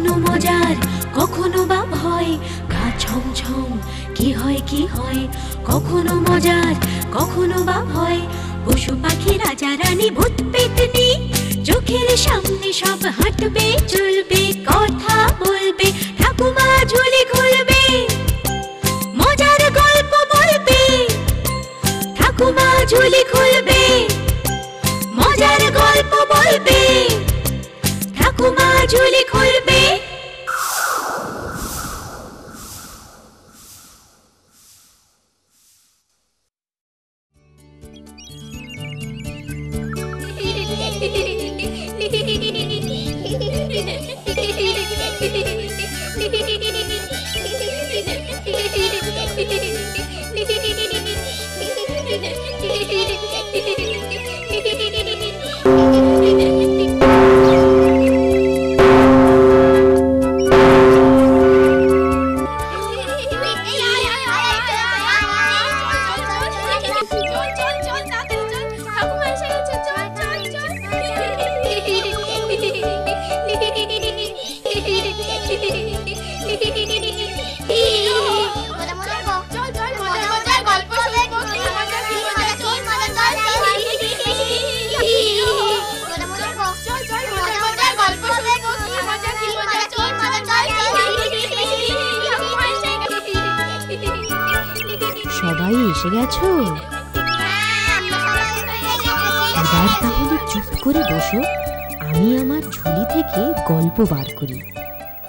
কখনো মজার কখনো বা ভয়, গা ছমছম কি হয় কি হয়। কখনো মজার কখনো বা ভয়, পশু পাখি রাজা রানী ভূত পেতনি, চোখের সামনে সব হাঁটবে চলবে কথা বলবে, ঠাকুমা ঝুলি খুলবে মজার গল্প বলবে, ঠাকুমা ঝুলি খুলবে মজার গল্প বলবে, ঠাকুমা ঝুলি খুলবে। সবাই এসে গেছো? এবার তাহলে চুপ করে বসো, আমি আমার ঝুলি থেকে গল্প বার করি।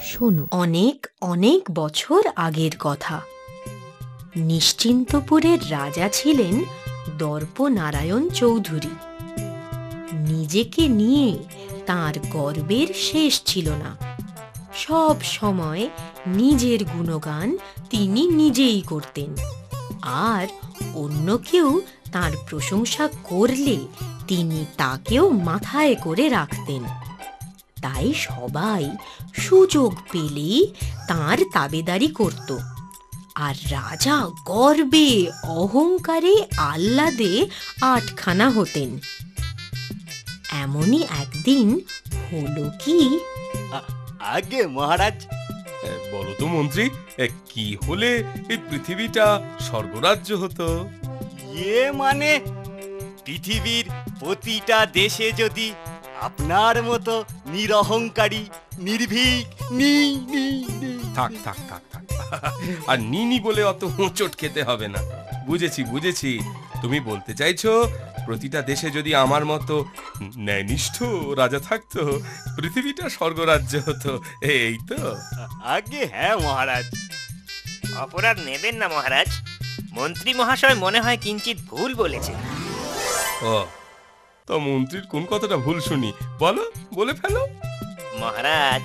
শোনো। অনেক অনেক বছর আগের কথা। নিশ্চিন্তপুরের রাজা ছিলেন দর্পনারায়ণ চৌধুরী। নিজেকে নিয়ে তার গর্বের শেষ ছিল না। সব সময় নিজের গুণগান তিনি নিজেই করতেন, আর অন্য কেউ তার প্রশংসা করলে তিনি তাকেও মাথায় করে রাখতেন। তাই সবাই সুযোগ পেলেই তার তাবেদারি করত, আর রাজা গর্বে অহংকারে আহ্লাদে আটখানা হতেন। এমনই একদিন হলো কি। আগে মহারাজ। বলো তো মন্ত্রী, কি হলে এই পৃথিবীটা স্বর্গরাজ্য হতো? মানে পৃথিবীর প্রতিটা দেশে যদি আপনার মতো নিরহংকারী নির্ভীক থাক থাক থাক থাক, আর নিনি বলে অত হোঁচট খেতে হবে না। বুঝেছি বুঝেছি, তুমি বলতে চাইছো প্রতিটা দেশে যদি আমার মতো ন্যায়নিষ্ঠ রাজা থাকতো, পৃথিবীটা স্বর্গরাজ্য হতো, এই তো? আগে হ্যাঁ মহারাজ। অপরাধ নেবেন না মহারাজ, মন্ত্রী মহাশয় মনে হয় কিঞ্চিত ভুল বলেছে। ও, তো মন্ত্রীর কোন কথাটা ভুল শুনি, বলো, বলে ফেলো। মহারাজ,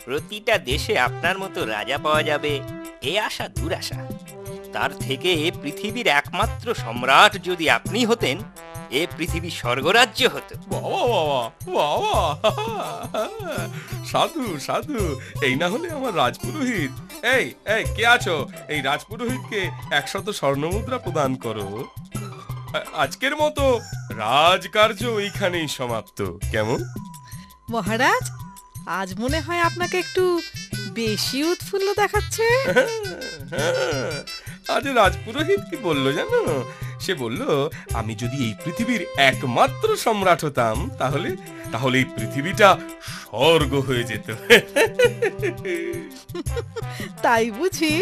প্রতিটা দেশে আপনার মতো রাজা পাওয়া যাবে এ আশা দুরাশা। তার থেকে পৃথিবীর একমাত্র সম্রাট যদি আপনি হতেন, এ পৃথিবী স্বর্গরাজ্য হতো। বাবা বাবা বাবা, সাধু সাধু, এই না হলে আমার রাজপুরোহিত। এই এই কে আছো? এই রাজপুরোহিতকে 100 স্বর্ণমুদ্রা প্রদান করো। আজকের মতো রাজকার্য এইখানেই সমাপ্ত, কেমন? মহারাজ, আজ মনে হয় আপনাকে একটু বেশি উৎফুল্ল দেখাচ্ছে। আজ রাজপুরোহিত কি বললো জানো? সে বলল, আমি যদি এই পৃথিবীর একমাত্র সম্রাট হতাম, তাহলে তাহলে এই পৃথিবীটা স্বর্গ হয়ে যেত। তাই বুঝি?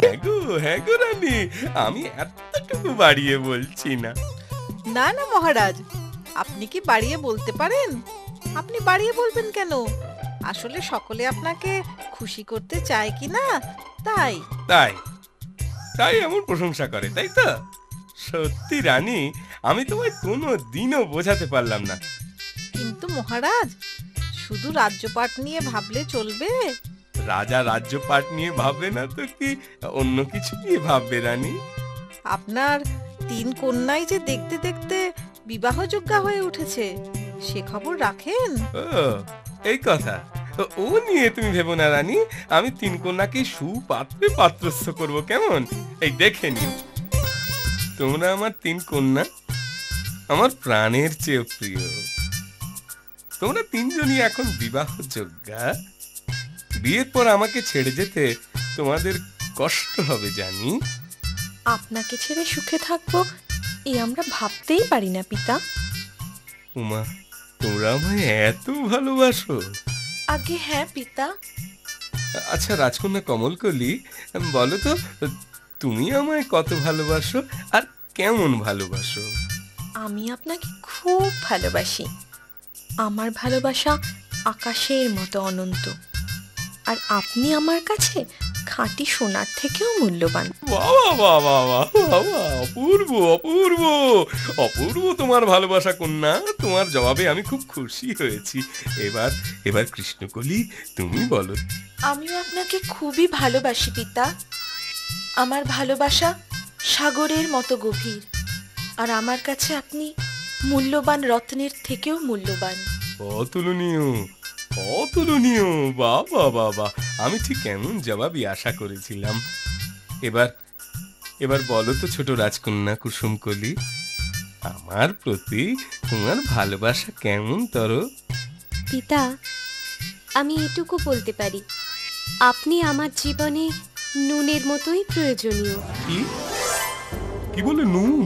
হ্যাঁ গো রানী, আমি এতটুকু বাড়িয়ে বলছি না। না না মহারাজ, আপনি কি বাড়িয়ে বলতে পারেন? আপনি বাড়িয়ে বলবেন কেন? আসলে সকলে আপনাকে খুশি করতে চায় কি না, তাই তাই তাই এমন প্রশংসা করে, তাই তো? সত্যি রানী, আমি তোমায় কোনো দিনও বোঝাতে পারলাম না। কিন্তু মহারাজ, শুধু রাজ্যপাট নিয়ে ভাবলে চলবে? রাজা রাজ্যপাট নিয়ে ভাববে না তো কি অন্য কিছু নিয়ে ভাববে রানী? আপনার 3 কন্যাই যে দেখতে দেখতে বিবাহযোগ্যা হয়ে উঠেছে, সে খবর রাখেন? ও, এই কথা। ও নিয়ে তুমি ভেবো না রানী, আমি 3 কন্যাকে সুপাত্রে পাত্রস্থ করব, কেমন? এই দেখে নিও, তোমরা আমার 3 কন্যা, আমার প্রাণের চেয়ে প্রিয়। তোমরা 3 জনই এখন বিবাহযোগ্যা। বিয়ের পর আমাকে ছেড়ে যেতে তোমাদের কষ্ট হবে জানি। আপনাকে ছেড়ে সুখে থাকবো এই আমরা ভাবতেই পারি না পিতা। উমা, তোমরা আমায় এত ভালোবাসো? আগে হ্যাঁ পিতা। আচ্ছা রাজকন্যা কমলকলি, বলো তো তুমি আমায় কত ভালোবাসো আর কেমন ভালোবাসো? আমি আপনাকে খুব ভালোবাসি। আমার ভালোবাসা আকাশের মতো অনন্ত, আর আপনি আমার কাছে খাঁটি সোনার থেকেও মূল্যবান। বাবা বাবা বাবা, অপূর্ব অপূর্ব অপূর্ব তোমার ভালোবাসা কন্যা। তোমার জবাবে আমি খুব খুশি হয়েছি। এবার এবার কৃষ্ণকলি, তুমি বলো। আমিও আপনাকে খুবই ভালোবাসি পিতা। আমার ভালোবাসা সাগরের মতো গভীর, আর আমার কাছে আপনি মূল্যবান রত্নের থেকেও মূল্যবান। অতুলনীয় অতুলনীয়, বাবা বাবা, আমি ঠিক কেমন জবাবই আশা করেছিলাম। এবার এবার বলো তো ছোট রাজকন্যা কুসুমকলি, আমার প্রতি তোমার ভালোবাসা কেমন তর? পিতা, আমি এটুকু বলতে পারি, আপনি আমার জীবনে নুনের মতোই প্রয়োজনীয়। কি কি বলে নুন?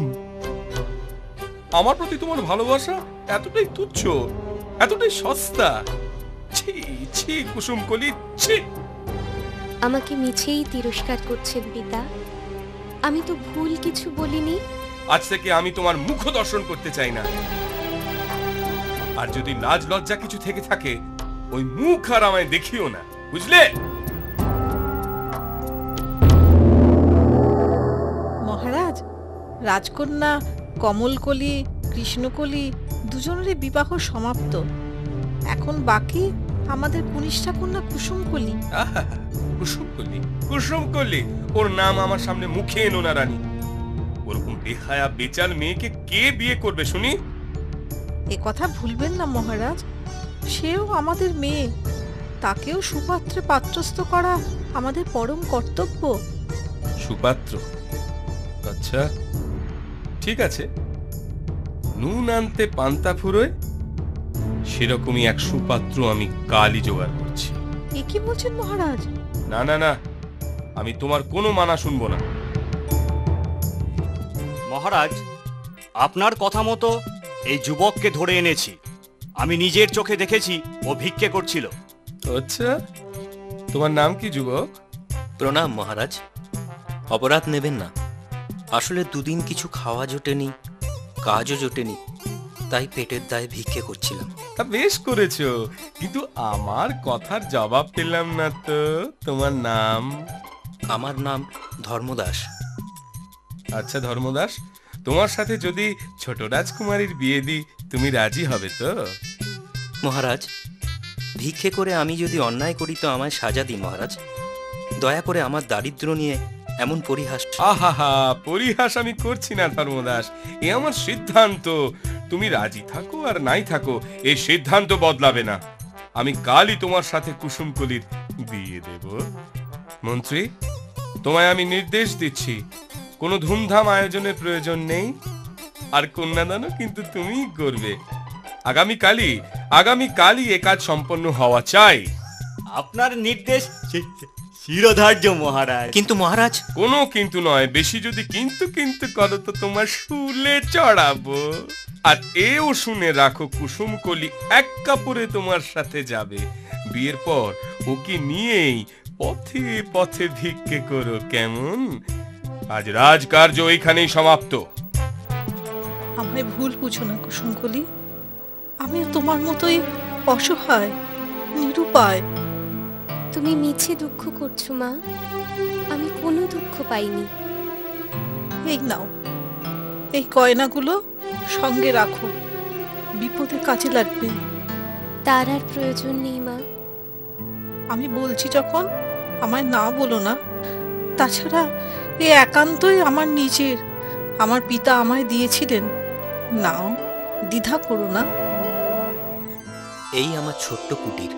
আমার প্রতি তোমার ভালোবাসা এতটাই তুচ্ছ, এতটাই সস্তা? ছি ছি কুসুমকলি, ছি! আমাকে মিছেই তিরস্কার করছেন পিতা। আমি তো ভুল কিছু বলিনি। আজ থেকে আমি তোমার মুখ দর্শন করতে চাই না। আর যদি লাজ লজ্জা কিছু থেকে থাকে, ওই মুখ আর আমায় দেখিও না, বুঝলে? মহারাজ, রাজকন্যা কমলকলি, কৃষ্ণকলি দুজনেরই বিবাহ সমাপ্ত। এখন বাকি আমাদের কনিষ্ঠা কন্যা কুসুমকলি। আহা, কুসুমকলি কুসুমকলি, ওর নাম আমার সামনে মুখে এনো না রানী। ওরকম বেহায়া বেচাল মেয়েকে কে বিয়ে করবে শুনি? এ কথা ভুলবেন না মহারাজ, সেও আমাদের মেয়ে। তাকেও সুপাত্রে পাত্রস্থ করা আমাদের পরম কর্তব্য। সুপাত্র? আচ্ছা ঠিক আছে, নুন আনতে পান্তা ফুরোয়, সেরকমই এক সুপাত্র আমি কালই জোগাড় করছি। এ কি বলছেন মহারাজ? না না না, আমি তোমার কোনো মানা শুনবো না। মহারাজ, আপনার কথা মতো এই যুবককে ধরে এনেছি। আমি নিজের চোখে দেখেছি ও ভিক্ষে করছিল। আচ্ছা, তোমার নাম কি যুবক? প্রণাম মহারাজ, অপরাধ নেবেন না। আসলে দুদিন কিছু খাওয়া জোটেনি, কাজও জোটেনি, তাই পেটের দায়ে ভিক্ষে করছিলাম। তা বেশ করেছো, কিন্তু আমার কথার জবাব পেলাম না তো। তোমার নাম? আমার নাম ধর্মদাস। আচ্ছা ধর্মদাস, তোমার সাথে যদি ছোট রাজকুমারীর বিয়ে দিই, তুমি রাজি হবে তো? মহারাজ, ভিক্ষে করে আমি যদি অন্যায় করি তো আমায় সাজা দিন মহারাজ। দয়া করে আমার দারিদ্র্য নিয়ে এমন পরিহাস। আহা, পরিহাস আমি করছি না ধর্মদাস, এ আমার সিদ্ধান্ত। তুমি রাজি থাকো আর নাই থাকো, এই সিদ্ধান্ত বদলাবে না। আমি কালই তোমার সাথে কুসুমকলির বিয়ে দেব। মন্ত্রী, তোমায় আমি নির্দেশ দিচ্ছি, কোনো ধুমধাম আয়োজনের প্রয়োজন নেই, আর কন্যাদানও কিন্তু তুমিই করবে। আগামীকালই এ কাজ সম্পন্ন হওয়া চাই। আপনার নির্দেশ শিরোধার্য মহারাজ। কিন্তু মহারাজ। কোনো কিন্তু নয়, বেশি যদি কিন্তু কিন্তু করো তো তোমার শুলে চড়াবো। আর এও শুনে রাখো, কুসুমকলি এক কাপড়ে তোমার সাথে যাবে। বিয়ের পর ওকে নিয়েই পথে পথে ভিক্ষে করো, কেমন? আজ রাজকার্য এইখানেই সমাপ্ত। আমায় ভুল বুঝো না কুসুমকলি, আমিও তোমার মতোই অসহায়, নিরুপায়। তুমি মিছে দুঃখ করছো মা, আমি কোনো দুঃখ পাইনি। এই নাও, এই গয়নাগুলো সঙ্গে রাখো, বিপদে কাজে লাগবে। তার আর প্রয়োজন নেই মা। আমি বলছি যখন, আমায় না বলো না। তাছাড়া এ একান্তই আমার নিজের, আমার পিতা আমায় দিয়েছিলেন। নাও, দ্বিধা করো না। এই আমার ছোট্ট কুটির,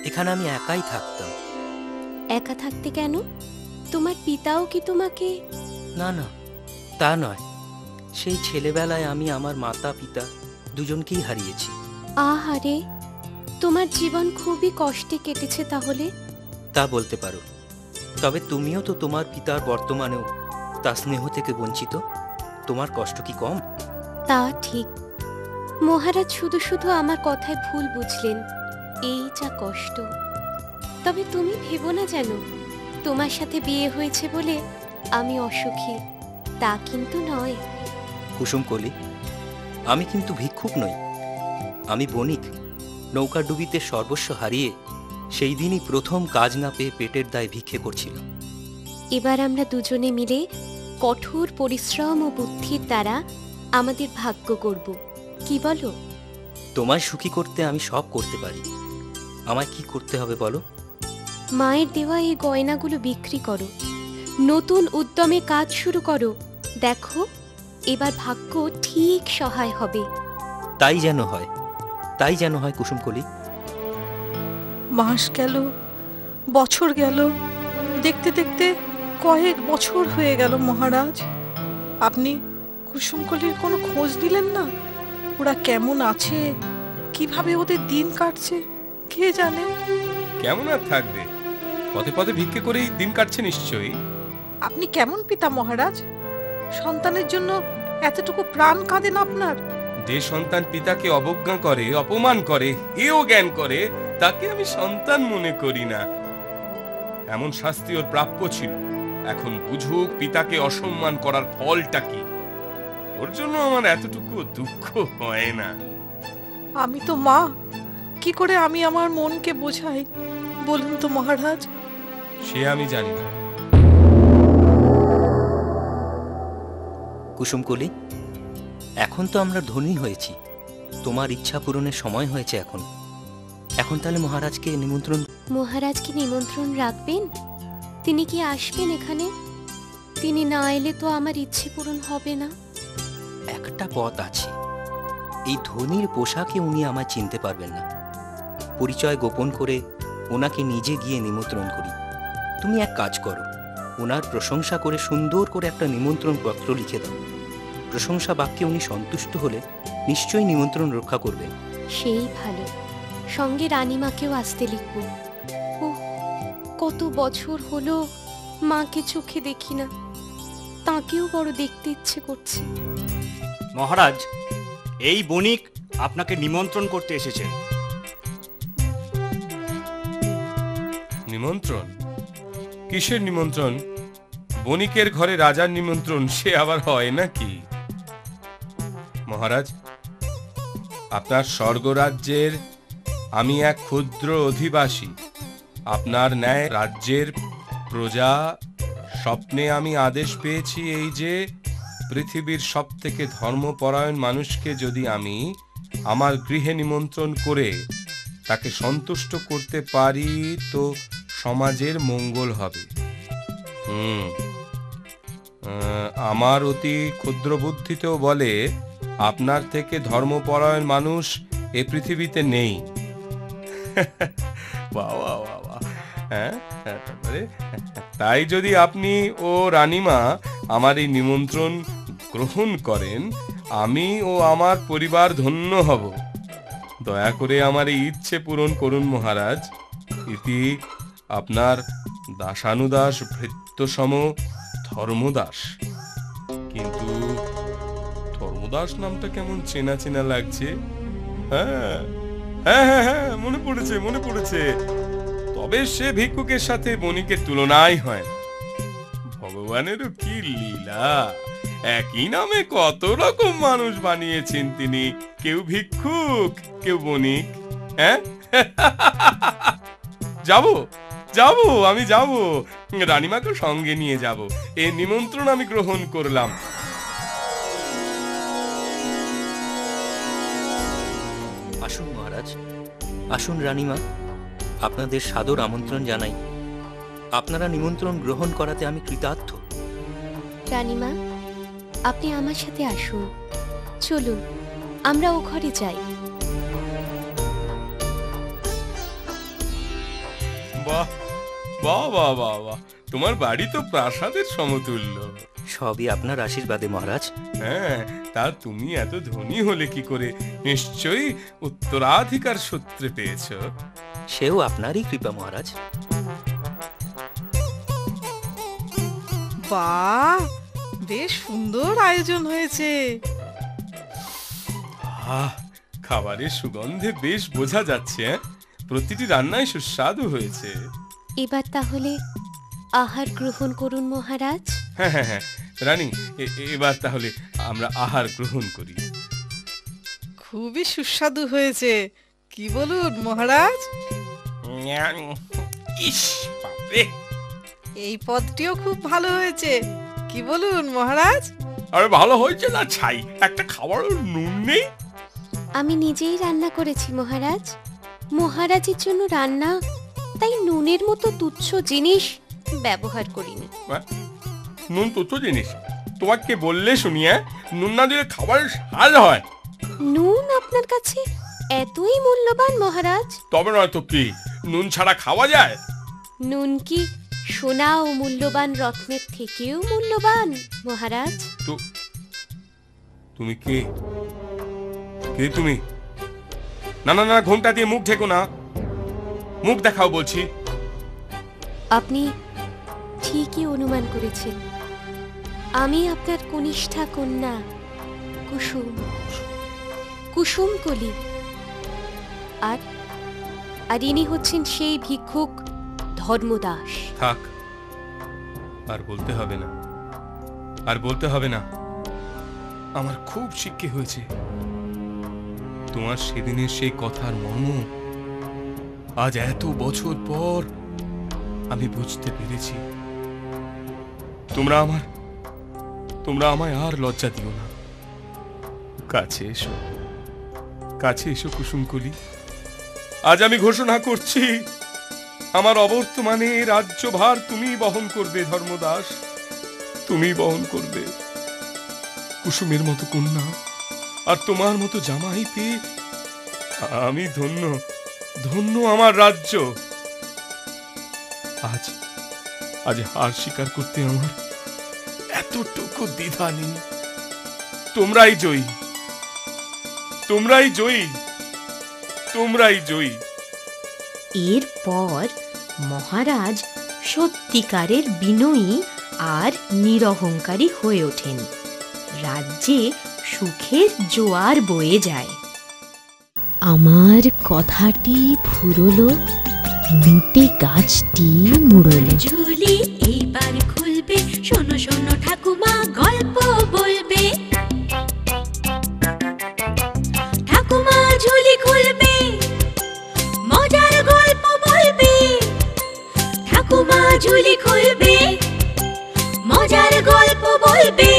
এখানে আমি একাই থাকতাম। একা থাকতে কেন? তোমার পিতাও কি তোমাকে? না না, তা নয়। সেই ছেলেবেলায় আমি আমার মাতা পিতা দুজনকেই হারিয়েছি। আহারে, তোমার জীবন খুবই কষ্টে কেটেছে তাহলে। তা বলতে পারো, তবে তুমিও তো তোমার পিতার বর্তমানেও তার স্নেহ থেকে বঞ্চিত। তোমার কষ্ট কি কম? তা ঠিক। মহারাজ শুধু শুধু আমার কথায় ভুল বুঝলেন, এই যা কষ্ট। তবে তুমি ভেবো না যেন তোমার সাথে বিয়ে হয়েছে বলে আমি অসুখী, তা কিন্তু নয়। কুসুমকলি, আমি কিন্তু ভিক্ষুক নই, আমি বণিক। নৌকা ডুবিতে সর্বস্ব হারিয়ে সেই দিনই প্রথম কাজ না পেয়ে পেটের দায় ভিক্ষে করছিল। এবার আমরা দুজনে মিলে কঠোর পরিশ্রম ও বুদ্ধির দ্বারা আমাদের ভাগ্য করব, কি বলো? তোমায় সুখী করতে আমি সব করতে পারি। আমায় কি করতে হবে বলো? মায়ের দেওয়া এই গয়নাগুলো বিক্রি করো, নতুন উদ্যমে কাজ শুরু করো। দেখো, এবার ভাগ্য ঠিক সহায় হবে। তাই যেন হয়, তাই যেন হয় কুসুমকলি। মাস গেল, বছর গেল, দেখতে দেখতে কয়েক বছর হয়ে গেল মহারাজ। আপনি কুসুমকলির কোনো খোঁজ নিলেন না? ওরা কেমন আছে, কিভাবে ওদের দিন কাটছে, কে জানে? কেমন আর থাকবে, পথে পথে ভিক্ষে করেই দিন কাটছে নিশ্চয়ই। আপনি কেমন পিতা মহারাজ? সন্তানের জন্য এতটুকু প্রাণ কাঁদেন আপনার? যে সন্তান পিতাকে অবজ্ঞা করে, অপমান করে, হেয় জ্ঞান করে, তাকে আমি সন্তান মনে করি না। এমন শাস্তি ওর প্রাপ্য ছিল। এখন বুঝুক পিতাকে অসম্মান করার ফলটা কি। ওর জন্য আমার এতটুকু দুঃখ হয় না। আমি তো মা, কি করে আমি আমার মনকে বোঝাই বলুন তো মহারাজ? সে আমি জানি না। কুসুমকলি, এখন তো আমরা ধনী হয়েছি, তোমার ইচ্ছা পূরণের সময় হয়েছে। এখন তাহলে মহারাজকে নিমন্ত্রণ। মহারাজকে নিমন্ত্রণ রাখবেন? তিনি কি আসবেন এখানে? তিনি না এলে তো আমার ইচ্ছে পূরণ হবে না। একটা পথ আছে, এই ধনীর পোশাকে উনি আমায় চিনতে পারবেন না। পরিচয় গোপন করে ওনাকে নিজে গিয়ে নিমন্ত্রণ করি। তুমি এক কাজ করো, ওনার প্রশংসা করে সুন্দর করে একটা নিমন্ত্রণ পত্র লিখে দাও। প্রশংসা বাক্যে উনি সন্তুষ্ট হলে নিশ্চয়ই নিমন্ত্রণ রক্ষা করবেন। সেই ভালো, সঙ্গে রানীমাকেও আসতে লিখব। ও, কত বছর হলো মাকে চোখে দেখি না, তাকেও বড় দেখতে ইচ্ছে করছে। মহারাজ, এই বণিক আপনাকে নিমন্ত্রণ করতে এসেছেন। নিমন্ত্রণ? কিসের নিমন্ত্রণ? বণিকের ঘরে রাজার নিমন্ত্রণ সে আবার হয় নাকি? মহারাজ, আপনার স্বর্গরাজ্যের আমি এক ক্ষুদ্র অধিবাসী। আপনার ন্যায় রাজ্যের প্রজা। স্বপ্নে আমি আদেশ পেয়েছি এই যে পৃথিবীর সবথেকে ধর্মপরায়ণ মানুষকে যদি আমি আমার গৃহে নিমন্ত্রণ করে তাকে সন্তুষ্ট করতে পারি তো সমাজের মঙ্গল হবে। আমার অতি ক্ষুদ্র বুদ্ধিতেও বলে আপনার থেকে ধর্মপরায়ণ মানুষ এ পৃথিবীতে নেই। বাবা বাবা, হ্যাঁ, তারপরে তাই যদি আপনি ও রানীমা আমার এই নিমন্ত্রণ গ্রহণ করেন, আমি ও আমার পরিবার ধন্য হব। দয়া করে আমার এই ইচ্ছে পূরণ করুন মহারাজ। ইতি আপনার দাসানুদাস ভৃত্যসম ধর্মদাস। কিন্তু ধর্মদাস নামটা কেমন চেনা চেনা লাগছে। হ্যাঁ হ্যাঁ হ্যাঁ হ্যাঁ, মনে পড়েছে মনে পড়েছে। তবে সে ভিক্ষুকের সাথে বণিকের তুলনাই হয় না। ভগবানেরও কি লীলা, একই নামে কত রকম মানুষ বানিয়েছেন তিনি। কেউ ভিক্ষুক, কেউ বণিক। হ্যাঁ, যাবো যাবো, আমি যাবো, রানীমাকে সঙ্গে নিয়ে যাব। এই নিমন্ত্রণ আমি গ্রহণ করলাম। আসুন মহারাজ, আসুন রানীমা, আপনাদের সাদর আমন্ত্রণ জানাই। আপনারা নিমন্ত্রণ গ্রহণ করাতে আমি কৃতার্থ। রানীমা, আপনি আমার সাথে আসুন, চলুন আমরা ও ঘরে যাই। বাহ বাহ বাহ বাহ বাহ, তোমার বাড়ি তো প্রাসাদের সমতুল্য। সবই আপনার আশীর্বাদে মহারাজ। হ্যাঁ, তা তুমি এত ধনী হলে কি করে? নিশ্চয়ই উত্তরাধিকার সূত্রে পেয়েছো। সেও আপনারই কৃপা মহারাজ। বাহ, বেশ সুন্দর আয়োজন হয়েছে। খাবারের সুগন্ধে বেশ বোঝা যাচ্ছে প্রতিটি রান্নাই সুস্বাদু হয়েছে। এবার তাহলে আহার গ্রহণ করুন মহারাজ। হ্যাঁ হ্যাঁ হ্যাঁ রানী, এবার তাহলে আমরা আহার গ্রহণ করি। খুবই সুস্বাদু হয়েছে, কি বলুন মহারাজ? ইস বাপরে, এই পদটিও খুব ভালো হয়েছে, কি বলুন মহারাজ? আরে ভালো হয়েছে না ছাই, একটা খাবারের নুন নেই। আমি নিজেই রান্না করেছি মহারাজ। মহারাজের জন্য রান্না, তাই নুনের মতো তুচ্ছ জিনিস ব্যবহার করিনি। নুন তুচ্ছ জিনিস? তোমাকে কে বললে শুনিয়ে নুন না দিলে খাবারের স্বাদ হয়? নুন আপনার কাছে এতই মূল্যবান মহারাজ? তবে নয় তো কি, নুন ছাড়া খাওয়া যায়? নুন কি সোনা ও মূল্যবান রত্নের থেকেও মূল্যবান মহারাজ? তো তুমি কে? কে তুমি? না না না, ঘোমটা দিয়ে মুখ ঢেকো না, মুখ দেখাও বলছি। আপনি ঠিকই অনুমান করেছেন, আমি আপনার কনিষ্ঠা কন্যা কুসুম, কুসুম কলি। আর ইনি হচ্ছেন সেই ভিক্ষুক ধর্মদাস। থাক, আর বলতে হবে না, আর বলতে হবে না। আমার খুব শিক্ষা হয়েছে। তোমার সেদিনের সেই কথার মর্ম আজ এত বছর পর আমি বুঝতে পেরেছি। তোমরা আমায় আর লজ্জা দিও না। কাছে এসো, কাছে এসো কুসুমকলি। আজ আমি ঘোষণা করছি, আমার অবর্তমানে রাজ্যভার তুমি বহন করবে ধর্মদাস, তুমি বহন করবে। কুসুমের মতো কন্যা আর তোমার মতো জামাই পেয়ে আমি ধন্য, ধন্য আমার রাজ্য। আজ হার স্বীকার করতে আমার এতটুকু দ্বিধা নেই। তোমরাই জয়ী, তোমরাই জয়ী, তোমরাই জয়ী। এরপর মহারাজ সত্যিকারের বিনয়ী আর নিরহংকারী হয়ে ওঠেন। রাজ্যে সুখের জোয়ার বয়ে যায়। আমার কথাটি ফুরলো, মিটে গাছটি মুড়লো। ঝুলি এইবার খুলবে, শোনো শোনো ঠাকুমা গল্প বলবে। ঠাকুমা ঝুলি খুলবে, মজার গল্প বলবে। ঠাকুমা ঝুলি খুলবে, মজার গল্প বলবে।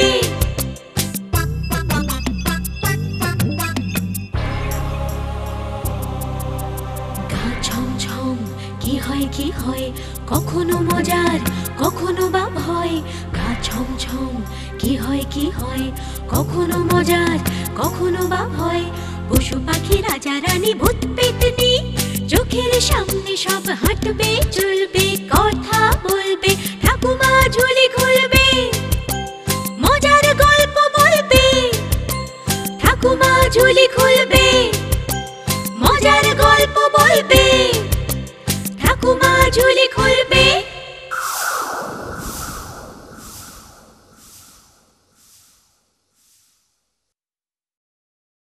গা ছমছম কি হয় কি হয়, কখনো মজার কখনো বা ভয়। গা ছমছম কি হয় কি হয়, কখনো মজার কখনো বা ভয়। পশু পাখি রাজা রানী ভূত পেতনি, চোখের সামনে সব হাঁটবে চলবে, কথা বলবে। ঠাকুমা ঝুলি খুলবে, মজার গল্প বলবে। ঠাকুমা ঝুলি খুলবে, মজার গল্প বলবে। ঠাকুমা ঝুলি খুলবে।